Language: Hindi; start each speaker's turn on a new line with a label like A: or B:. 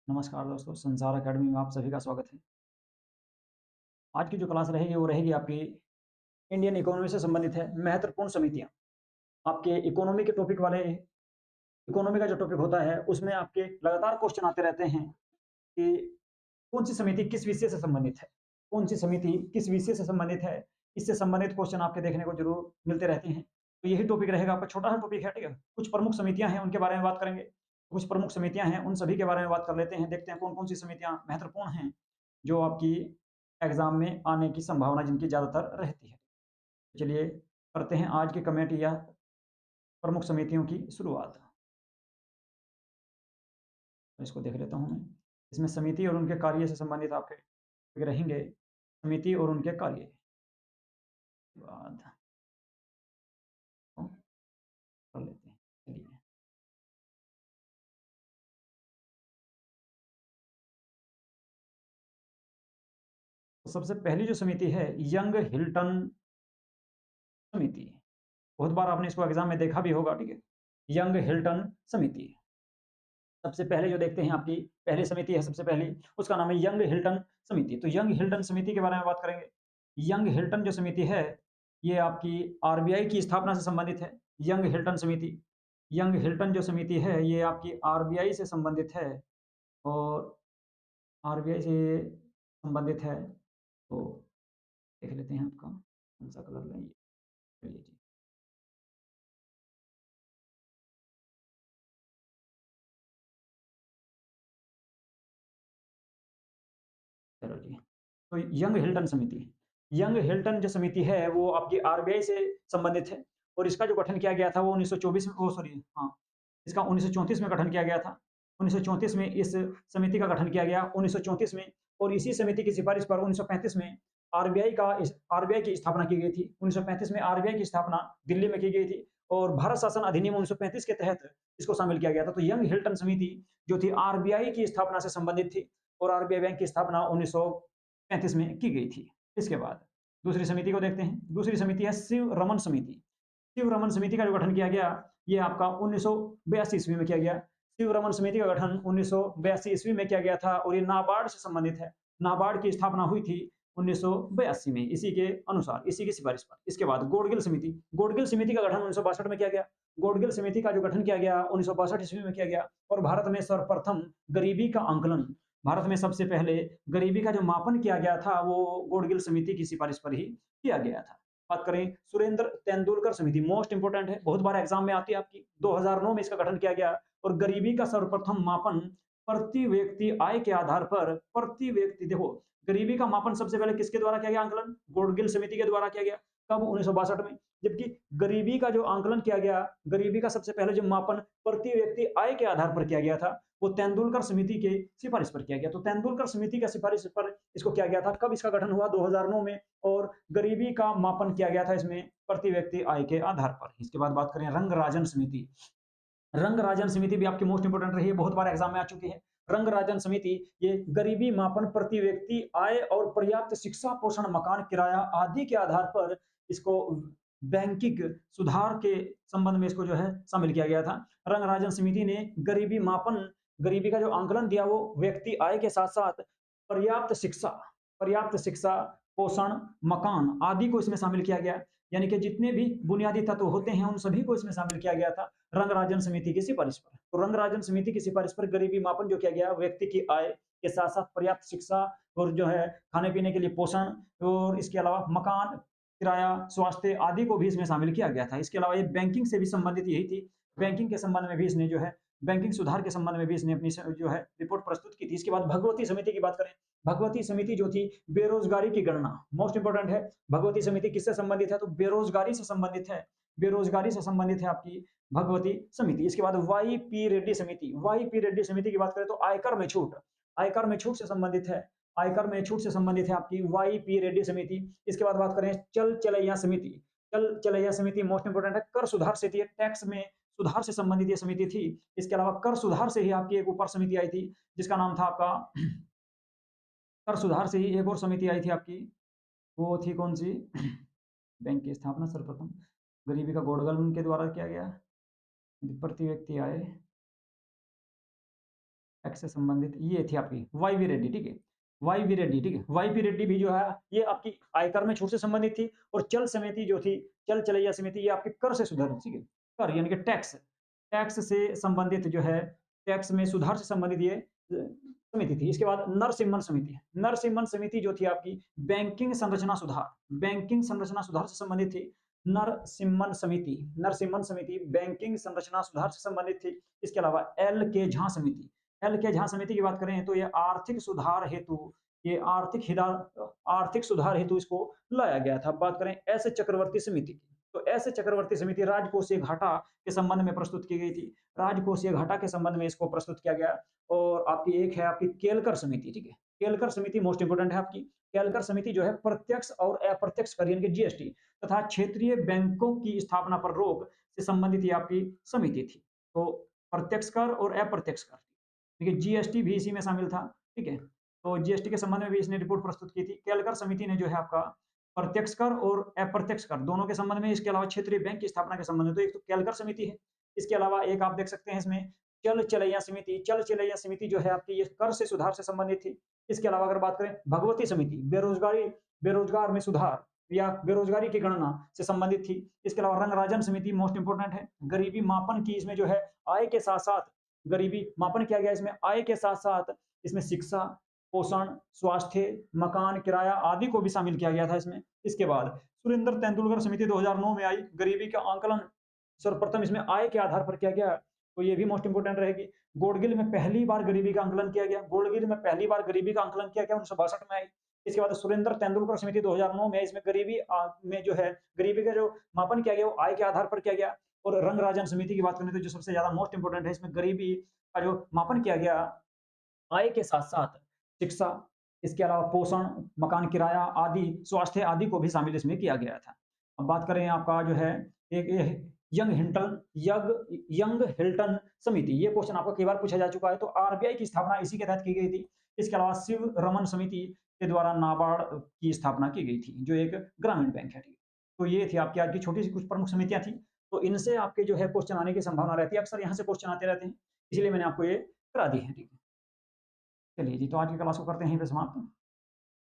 A: नमस्कार दोस्तों, संसार अकेडमी में आप सभी का स्वागत है। आज की जो क्लास रहेगी वो रहेगी आपकी इंडियन इकोनॉमी से संबंधित है, महत्वपूर्ण समितियाँ। आपके इकोनॉमी के टॉपिक वाले इकोनॉमी का जो टॉपिक होता है उसमें आपके लगातार क्वेश्चन आते रहते हैं कि कौन-सी समिति किस विषय से संबंधित है? कौन-सी समिति किस विषय से संबंधित है? इससे संबंधित क्वेश्चन आपके देखने को ज़रूर मिलते रहते हैं। तो यही टॉपिक रहेगा आपका, छोटा-सा टॉपिक है, ठीक है? कुछ प्रमुख समितियाँ हैं, उनके बारे में बात करेंगे। कुछ प्रमुख समितियाँ हैं, उन सभी के बारे में बात कर लेते हैं, देखते हैं कौन-कौन सी समितियाँ महत्वपूर्ण हैं, जो आपकी एग्ज़ाम में आने की संभावना जिनकी ज़्यादातर रहती है। चलिए करते हैं आज की कमेटी या प्रमुख समितियों की शुरुआत। तो इसको देख लेता हूँ मैं। इसमें समिति और उनके कार्य से संबंधित आपके रहेंगे, समिति और उनके कार्य के बाद तो कर लेते हैं। चलिए, तो सबसे पहली जो समिति है, यंग हिल्टन समिति। बहुत बार आपने इसको एग्ज़ाम में देखा भी होगा, ठीक है? यंग हिल्टन समिति। सबसे पहले जो देखते हैं आपकी पहली समिति है सबसे पहली, उसका नाम है यंग हिल्टन समिति। तो यंग हिल्टन समिति के बारे में बात करेंगे। यंग हिल्टन जो समिति है, ये आपकी आरबीआई की स्थापना से संबंधित है। यंग हिल्टन समिति, यंग हिल्टन जो समिति है, ये आपकी आरबीआई से संबंधित है और आरबीआई से संबंधित है। तो देख लेते हैं आपका कौन-सा कलर लेंगे। चलिए जी। चलो जी। तो यंग हिल्टन समिति, यंग हिल्टन जो समिति है वो आपकी आरबीआई से संबंधित है और इसका जो गठन किया गया था वो 1924 में, ओह सॉरी, हाँ, इसका 1934 में गठन किया गया था। 1934 में इस समिति का गठन किया गया, 1934 में। और इसी समिति की सिफारिश पर 1935 में आरबीआई की स्थापना की गई थी। 1935 में आरबीआई की स्थापना दिल्ली में की गई थी और भारत शासन अधिनियम 1935 के तहत इसको शामिल किया गया था। तो यंग हिल्टन समिति जो थी आरबीआई की स्थापना से संबंधित थी और आरबीआई बैंक की स्थापना 1935 में की गई थी। इसके बाद दूसरी समिति को देखते हैं। दूसरी समिति है शिव रमन समिति। शिव रमन समिति का जो गठन किया गया, ये आपका 1982 ईस्वी में किया गया। शिव रमन समिति का गठन 1982 ईस्वी में किया गया था और ये नाबार्ड से संबंधित है। नाबार्ड की स्थापना हुई थी 1982 में, इसी के अनुसार, इसी की सिफारिश पर। इसके बाद गोडगिल समिति, गोडगिल समिति का गठन 1962 में किया गया। गोडगिल समिति का जो गठन किया गया 1962 ईस्वी में किया गया और भारत में सर्वप्रथम गरीबी का आंकलन, भारत में सबसे पहले गरीबी का जो मापन किया गया था वो गोडगिल समिति की सिफारिश पर ही किया गया था। बात करें सुरेंद्र तेंदुलकर समिति, मोस्ट इंपोर्टेंट है, बहुत बार एग्जाम में आती है आपकी। 2009 में इसका गठन किया गया और गरीबी का सर्वप्रथम मापन प्रति व्यक्ति आय के आधार पर, प्रति व्यक्ति, देखो, गरीबी का मापन सबसे पहले किसके द्वारा किया गया आंकलन? गोडगिल समिति के द्वारा किया गया। कब? 1962 में। जबकि गरीबी का जो आंकलन किया गया, गरीबी का सबसे पहले जो मापन प्रति व्यक्ति आय के आधार पर किया गया था, वो तेंदुलकर समिति के सिफारिश पर किया गया। तो तेंदुलकर समिति का सिफारिश पर इसको किया गया था। कब इसका गठन हुआ? 2009 में। और गरीबी का मापन किया गया था इसमें प्रति व्यक्ति आय के आधार पर। इसके बाद बात करें रंगराजन समिति। रंगराजन समिति भी आपकी मोस्ट इंपोर्टेंट रही है, बहुत बार एग्जाम में आ चुकी है। रंगराजन समिति ये गरीबी मापन प्रति व्यक्ति आय और पर्याप्त शिक्षा, पोषण, मकान किराया आदि के आधार पर इसको बैंकिंग सुधार के संबंध में इसको जो है शामिल किया गया था। रंगराजन समिति ने गरीबी मापन, गरीबी का जो आंकलन दिया वो व्यक्ति आय के साथ साथ पर्याप्त शिक्षा, पर्याप्त शिक्षा, पोषण, मकान आदि को इसमें शामिल किया गया। यानी कि जितने भी बुनियादी तत्व होते हैं उन सभी को इसमें शामिल किया गया था रंगराजन समिति की सिफारिश पर। तो रंगराजन समिति की सिफारिश पर गरीबी मापन जो किया गया, व्यक्ति की आय के साथ साथ पर्याप्त शिक्षा और जो है खाने पीने के लिए पोषण और इसके अलावा मकान किराया, स्वास्थ्य आदि को भी इसमें शामिल किया गया था। इसके अलावा ये बैंकिंग से भी संबंधित यही थी। बैंकिंग के संबंध में भी इसने जो है, बैंकिंग सुधार के संबंध में भी इसने अपनी जो है रिपोर्ट प्रस्तुत की थी। इसके बाद भगवती समिति की बात करें, भगवती समिति जो थी बेरोजगारी की गणना, मोस्ट इंपोर्टेंट है। भगवती समिति किससे संबंधित है? तो बेरोजगारी से संबंधित है। बेरोजगारी से संबंधित है आपकी भगवती समिति। इसके बाद वाई पी रेड्डी समिति, वाई पी रेड्डी समिति की बात करें तो आयकर में छूट, आयकर में छूट से संबंधित है। आयकर में छूट से संबंधित है आपकी वाई पी रेड्डी समिति। इसके बाद बात करें चल चलैया समिति, चल चलैया समिति मोस्ट इंपोर्टेंट है। कर सुधार से थी, टैक्स में सुधार से संबंधित ये समिति थी। इसके अलावा कर सुधार से ही आपकी एक ऊपर समिति आई थी जिसका नाम था आपका, कर सुधार से ही एक और समिति आई थी आपकी, वो थी कौन सी? बैंक की स्थापना सर्वप्रथम गरीबी का गोडगल उनके द्वारा किया गया, प्रति व्यक्ति आय, टैक्स से संबंधित ये थी आपकी वाई वी रेड्डी, ठीक है। वाई वी रेड्डी, ठीक है। वाई वी रेड्डी भी जो है ये आपकी आयकर में छूट से संबंधित थी और चल समिति जो थी, चल चलैया समिति ये आपके कर से सुधार, ठीक है। कर यानी कि टैक्स, टैक्स से संबंधित जो है, टैक्स में सुधार से संबंधित ये समिति थी। इसके बाद नरसिम्हन समिति, नरसिम्हन समिति जो थी आपकी बैंकिंग संरचना सुधार, बैंकिंग संरचना सुधार से संबंधित थी। नरसिम्हन समिति, नरसिम्हन समिति बैंकिंग संरचना सुधार से संबंधित थी। इसके अलावा एल के झा समिति, एल के झा समिति की बात करें तो ये आर्थिक सुधार हेतु, ये आर्थिक सुधार हेतु इसको लाया गया था। बात करें एस चक्रवर्ती समिति की, तो एस चक्रवर्ती समिति राजकोषीय घाटा के संबंध में प्रस्तुत की गई थी। राजकोषीय घाटा के संबंध में इसको प्रस्तुत किया गया। और आपकी एक है आपकी केलकर समिति, ठीक है। केलकर समिति मोस्ट इंपोर्टेंट है आपकी। केलकर समिति जो है प्रत्यक्ष और अप्रत्यक्ष कर यानी कि जीएसटी तथा क्षेत्रीय बैंकों की स्थापना पर रोक से संबंधित ये आपकी समिति थी। तो प्रत्यक्ष कर और अप्रत्यक्ष कर, देखिए जीएसटी भी इसी में शामिल था, ठीक है। तो जीएसटी के संबंध में भी इसने रिपोर्ट प्रस्तुत की थी। केलकर समिति ने जो है आपका प्रत्यक्ष कर और अप्रत्यक्ष कर दोनों के संबंध में, इसके अलावा क्षेत्रीय बैंक की स्थापना के संबंध में, तो एक तो केलकर समिति है। इसके अलावा एक आप देख सकते हैं इसमें चल चलैया समिति, चल चलैया समिति जो है आपकी ये कर से सुधार से संबंधित थी। इसके अलावा अगर बात करें भगवती समिति, बेरोजगार में सुधार या बेरोजगारी की गणना से संबंधित थी। इसके अलावा रंगराजन समिति मोस्ट इंपोर्टेंट है, गरीबी मापन की इसमें जो है आय के साथ साथ गरीबी मापन किया गया। इसमें आय के साथ साथ इसमें शिक्षा, पोषण, स्वास्थ्य, मकान किराया आदि को भी शामिल किया गया था इसमें। इसके बाद सुरेंद्र तेंदुलकर समिति 2009 में आई, गरीबी का आंकलन सर्वप्रथम इसमें आय के आधार पर किया गया, तो ये भी मोस्ट इंपोर्टेंट रहेगी। गोडगिल में पहली बार गरीबी का आंकलन किया गया, गोडगिल में पहली बार गरीबी का आंकलन किया गया 1962 में आई। इसके बाद सुरेंद्र तेंदुलकर समिति 2009 में, इसमें गरीबी में जो है गरीबी का जो मापन किया गया वो आय के आधार पर किया गया। और रंगराजन समिति की बात करें तो जो सबसे ज्यादा मोस्ट इंपोर्टेंट है, इसमें गरीबी का जो मापन किया गया आय के साथ साथ शिक्षा, इसके अलावा पोषण, मकान किराया आदि, स्वास्थ्य आदि को भी शामिल इसमें किया गया था। अब बात करें आपका जो है एक यंग हिल्टन समिति, ये क्वेश्चन आपको कई बार पूछा जा चुका है। तो आरबीआई की स्थापना इसी के तहत की गई थी। इसके अलावा शिव रमन समिति के द्वारा नाबार्ड की स्थापना की गई थी, जो एक ग्रामीण बैंक है, ठीक है। तो ये थी आपकी आज की छोटी सी कुछ प्रमुख समितियां थी। तो इनसे आपके जो है क्वेश्चन आने की संभावना रहती है, अक्सर यहाँ से क्वेश्चन आते रहते हैं, इसलिए मैंने आपको ये करा दी है, ठीक है। चलिए जी, तो आज की क्लास को करते हैं यहीं पे समाप्त।